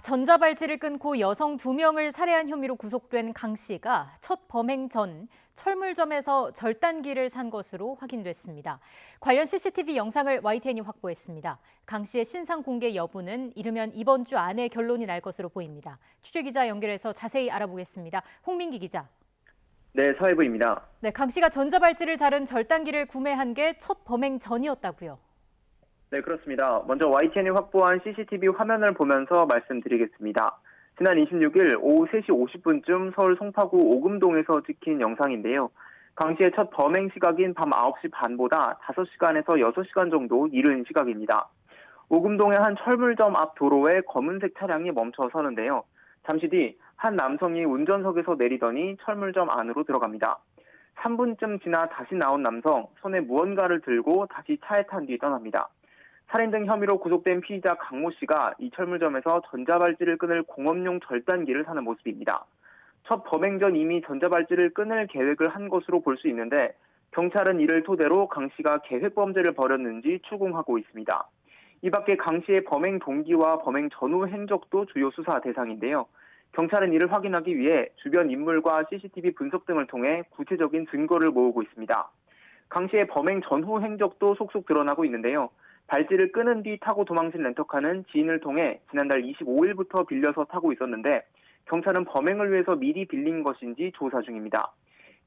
전자발찌를 끊고 여성 2명을 살해한 혐의로 구속된 강 씨가 첫 범행 전 철물점에서 절단기를 산 것으로 확인됐습니다. 관련 CCTV 영상을 YTN이 확보했습니다. 강 씨의 신상 공개 여부는 이르면 이번 주 안에 결론이 날 것으로 보입니다. 취재기자 연결해서 자세히 알아보겠습니다. 홍민기 기자. 네, 서해부입니다. 네, 강 씨가 전자발찌를 자른 절단기를 구매한 게 첫 범행 전이었다고요. 네, 그렇습니다. 먼저 YTN이 확보한 CCTV 화면을 보면서 말씀드리겠습니다. 지난 26일 오후 3시 50분쯤 서울 송파구 오금동에서 찍힌 영상인데요. 강 씨의 첫 범행 시각인 밤 9시 반보다 5시간에서 6시간 정도 이른 시각입니다. 오금동의 한 철물점 앞 도로에 검은색 차량이 멈춰 서는데요. 잠시 뒤 한 남성이 운전석에서 내리더니 철물점 안으로 들어갑니다. 3분쯤 지나 다시 나온 남성, 손에 무언가를 들고 다시 차에 탄 뒤 떠납니다. 살인 등 혐의로 구속된 피의자 강모 씨가 이 철물점에서 전자발찌를 끊을 공업용 절단기를 사는 모습입니다. 첫 범행 전 이미 전자발찌를 끊을 계획을 한 것으로 볼 수 있는데 경찰은 이를 토대로 강 씨가 계획범죄를 벌였는지 추궁하고 있습니다. 이 밖에 강 씨의 범행 동기와 범행 전후 행적도 주요 수사 대상인데요. 경찰은 이를 확인하기 위해 주변 인물과 CCTV 분석 등을 통해 구체적인 증거를 모으고 있습니다. 강 씨의 범행 전후 행적도 속속 드러나고 있는데요. 발찌를 끊은 뒤 타고 도망친 렌터카는 지인을 통해 지난달 25일부터 빌려서 타고 있었는데 경찰은 범행을 위해서 미리 빌린 것인지 조사 중입니다.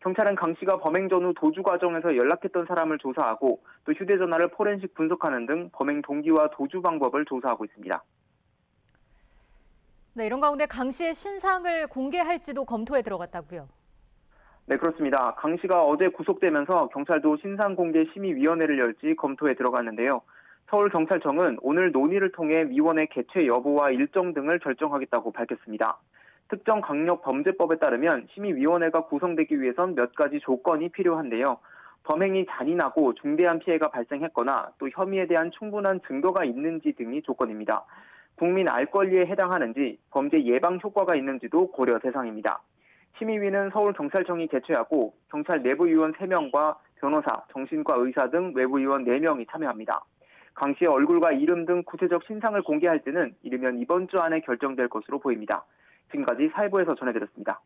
경찰은 강 씨가 범행 전후 도주 과정에서 연락했던 사람을 조사하고 또 휴대전화를 포렌식 분석하는 등 범행 동기와 도주 방법을 조사하고 있습니다. 네, 이런 가운데 강 씨의 신상을 공개할지도 검토에 들어갔다고요. 네, 그렇습니다. 강 씨가 어제 구속되면서 경찰도 신상공개심의위원회를 열지 검토에 들어갔는데요. 서울경찰청은 오늘 논의를 통해 위원회 개최 여부와 일정 등을 결정하겠다고 밝혔습니다. 특정 강력범죄법에 따르면 심의위원회가 구성되기 위해선 몇 가지 조건이 필요한데요. 범행이 잔인하고 중대한 피해가 발생했거나 또 혐의에 대한 충분한 증거가 있는지 등이 조건입니다. 국민 알 권리에 해당하는지 범죄 예방 효과가 있는지도 고려 대상입니다. 심의위는 서울경찰청이 개최하고 경찰 내부위원 3명과 변호사, 정신과 의사 등 외부위원 4명이 참여합니다. 강 씨의 얼굴과 이름 등 구체적 신상을 공개할지는 이르면 이번 주 안에 결정될 것으로 보입니다. 지금까지 사회부에서 전해드렸습니다.